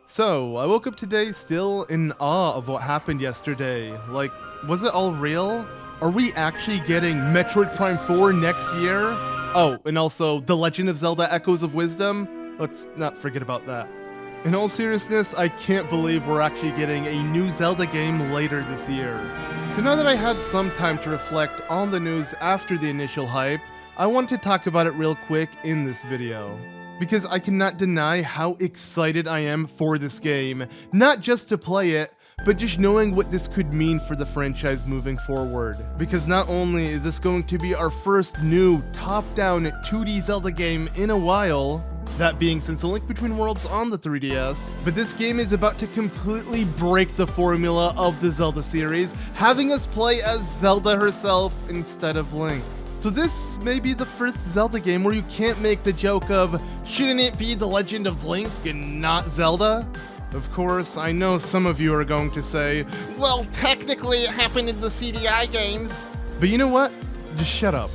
So, I woke up today still in awe of what happened yesterday. Like, was it all real? Are we actually getting Metroid Prime 4 next year? Oh, and also The Legend of Zelda Echoes of Wisdom? Let's not forget about that. In all seriousness, I can't believe we're actually getting a new Zelda game later this year. So now that I had some time to reflect on the news after the initial hype, I want to talk about it real quick in this video. Because I cannot deny how excited I am for this game, not just to play it, but just knowing what this could mean for the franchise moving forward. Because not only is this going to be our first new top-down 2D Zelda game in a while, that being since A Link Between Worlds on the 3DS, but this game is about to completely break the formula of the Zelda series, having us play as Zelda herself instead of Link. So this may be the first Zelda game where you can't make the joke of, shouldn't it be The Legend of Link and not Zelda? Of course, I know some of you are going to say, well, technically it happened in the CDI games. But you know what? Just shut up.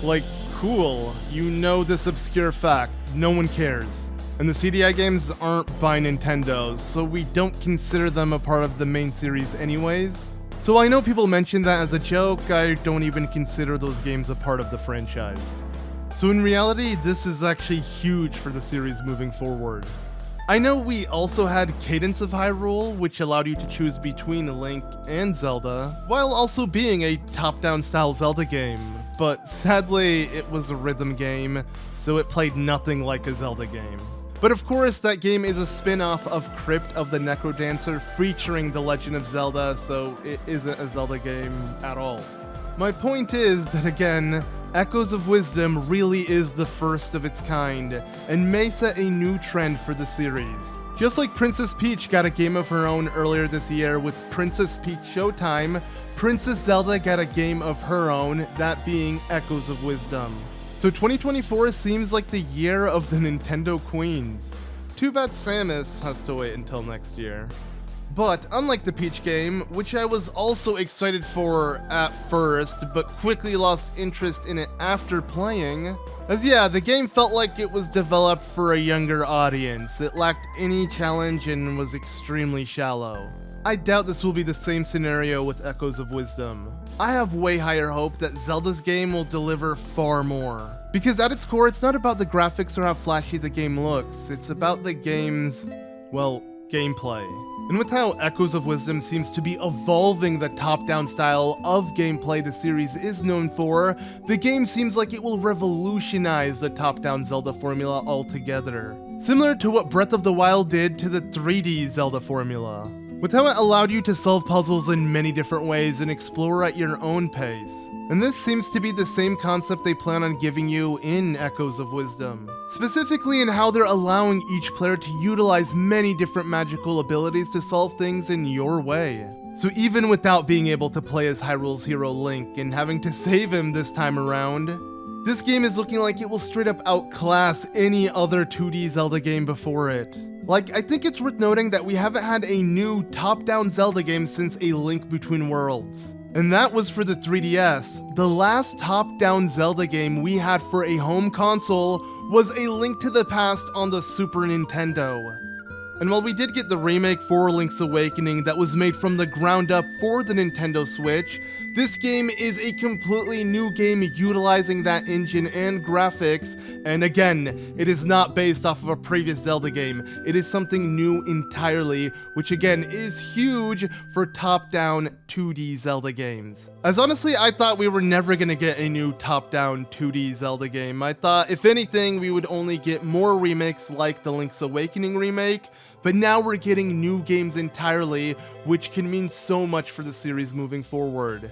Like, cool, you know this obscure fact, no one cares. And the CDI games aren't by Nintendo, so we don't consider them a part of the main series anyways. So I know people mention that as a joke, I don't even consider those games a part of the franchise. So in reality, this is actually huge for the series moving forward. I know we also had Cadence of Hyrule, which allowed you to choose between Link and Zelda, while also being a top-down style Zelda game, but sadly it was a rhythm game, so it played nothing like a Zelda game. But of course, that game is a spin-off of Crypt of the Necrodancer featuring The Legend of Zelda, so it isn't a Zelda game at all. My point is that again, Echoes of Wisdom really is the first of its kind, and may set a new trend for the series. Just like Princess Peach got a game of her own earlier this year with Princess Peach Showtime, Princess Zelda got a game of her own, that being Echoes of Wisdom. So 2024 seems like the year of the Nintendo Queens. Too bad Samus has to wait until next year. But unlike the Peach game, which I was also excited for at first, but quickly lost interest in it after playing, as yeah, the game felt like it was developed for a younger audience. It lacked any challenge and was extremely shallow. I doubt this will be the same scenario with Echoes of Wisdom. I have way higher hope that Zelda's game will deliver far more. Because at its core, it's not about the graphics or how flashy the game looks, it's about the game's, well, gameplay. And with how Echoes of Wisdom seems to be evolving the top-down style of gameplay the series is known for, the game seems like it will revolutionize the top-down Zelda formula altogether. Similar to what Breath of the Wild did to the 3D Zelda formula, with how it allowed you to solve puzzles in many different ways and explore at your own pace. And this seems to be the same concept they plan on giving you in Echoes of Wisdom. Specifically in how they're allowing each player to utilize many different magical abilities to solve things in your way. So even without being able to play as Hyrule's hero Link and having to save him this time around, this game is looking like it will straight up outclass any other 2D Zelda game before it. Like, I think it's worth noting that we haven't had a new top-down Zelda game since A Link Between Worlds. And that was for the 3DS. The last top-down Zelda game we had for a home console was A Link to the Past on the Super Nintendo. And while we did get the remake for Link's Awakening that was made from the ground up for the Nintendo Switch, this game is a completely new game utilizing that engine and graphics, and again, it is not based off of a previous Zelda game. It is something new entirely, which again is huge for top-down 2D Zelda games. As honestly, I thought we were never gonna get a new top-down 2D Zelda game. I thought, if anything, we would only get more remakes like the Link's Awakening remake, but now we're getting new games entirely, which can mean so much for the series moving forward.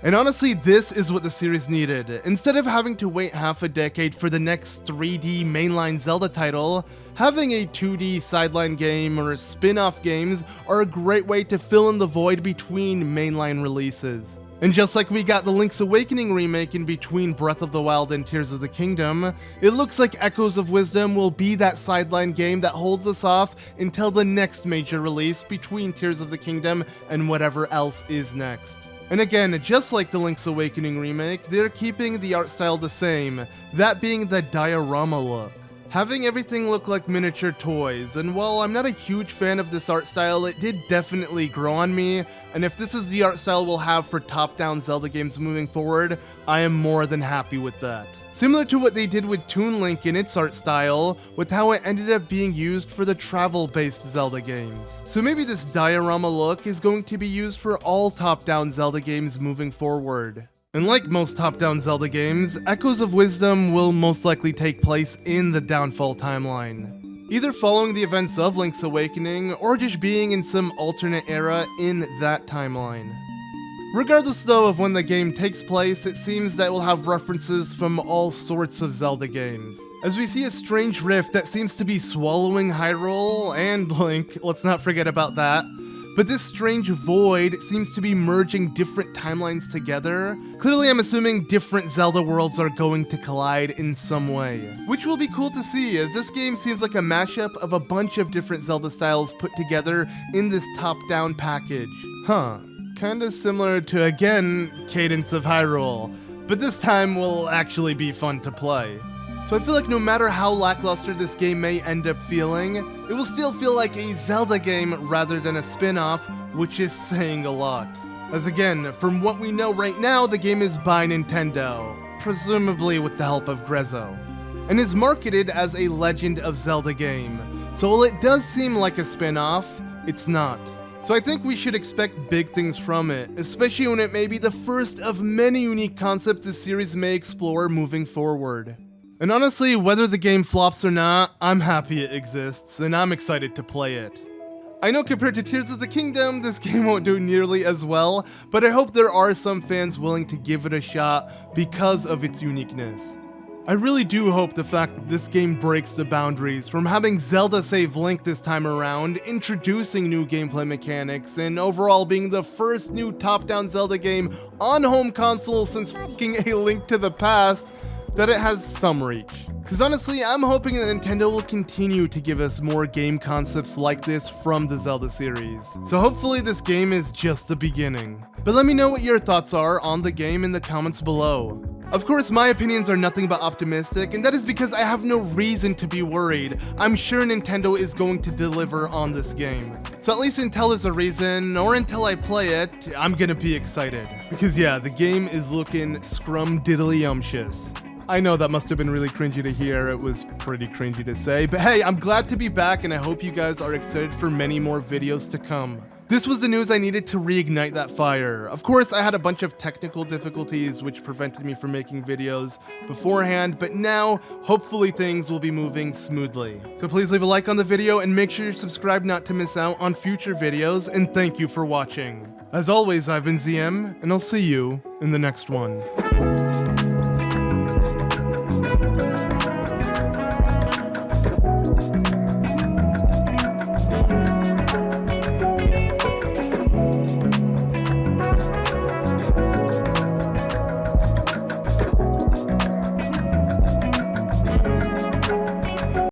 And honestly, this is what the series needed. Instead of having to wait half a decade for the next 3D mainline Zelda title, having a 2D sideline game or spin-off games are a great way to fill in the void between mainline releases. And just like we got the Link's Awakening remake in between Breath of the Wild and Tears of the Kingdom, it looks like Echoes of Wisdom will be that sideline game that holds us off until the next major release between Tears of the Kingdom and whatever else is next. And again, just like the Link's Awakening remake, they're keeping the art style the same, that being the diorama look. having everything look like miniature toys, and while I'm not a huge fan of this art style, it did definitely grow on me, and if this is the art style we'll have for top-down Zelda games moving forward, I am more than happy with that. Similar to what they did with Toon Link in its art style, with how it ended up being used for the travel-based Zelda games. So maybe this diorama look is going to be used for all top-down Zelda games moving forward. And like most top-down Zelda games, Echoes of Wisdom will most likely take place in the Downfall timeline, either following the events of Link's Awakening, or just being in some alternate era in that timeline. Regardless though of when the game takes place, it seems that we'll have references from all sorts of Zelda games, as we see a strange rift that seems to be swallowing Hyrule and Link, let's not forget about that. But this strange void seems to be merging different timelines together. Clearly I'm assuming different Zelda worlds are going to collide in some way, which will be cool to see, as this game seems like a mashup of a bunch of different Zelda styles put together in this top-down package. Kinda similar to, again, Cadence of Hyrule, but this time will actually be fun to play. So I feel like no matter how lackluster this game may end up feeling, it will still feel like a Zelda game rather than a spin-off, which is saying a lot. As again, from what we know right now, the game is by Nintendo, presumably with the help of Grezzo, and is marketed as a Legend of Zelda game. So while it does seem like a spin-off, it's not. So I think we should expect big things from it, especially when it may be the first of many unique concepts the series may explore moving forward. And honestly, whether the game flops or not, I'm happy it exists, and I'm excited to play it. I know compared to Tears of the Kingdom, this game won't do nearly as well, but I hope there are some fans willing to give it a shot because of its uniqueness. I really do hope the fact that this game breaks the boundaries from having Zelda save Link this time around, introducing new gameplay mechanics, and overall being the first new top-down Zelda game on home console since fucking A Link to the Past, that it has some reach. Cause honestly, I'm hoping that Nintendo will continue to give us more game concepts like this from the Zelda series. So hopefully this game is just the beginning. But let me know what your thoughts are on the game in the comments below. Of course, my opinions are nothing but optimistic, and that is because I have no reason to be worried. I'm sure Nintendo is going to deliver on this game. So at least until there's a reason, or until I play it, I'm gonna be excited. Because yeah, the game is looking scrum-diddly-umptious. I know that must have been really cringy to hear, it was pretty cringy to say, but hey, I'm glad to be back and I hope you guys are excited for many more videos to come. This was the news I needed to reignite that fire. Of course, I had a bunch of technical difficulties which prevented me from making videos beforehand, but now, hopefully things will be moving smoothly. So please leave a like on the video and make sure you're subscribed not to miss out on future videos, and thank you for watching. As always, I've been ZM, and I'll see you in the next one.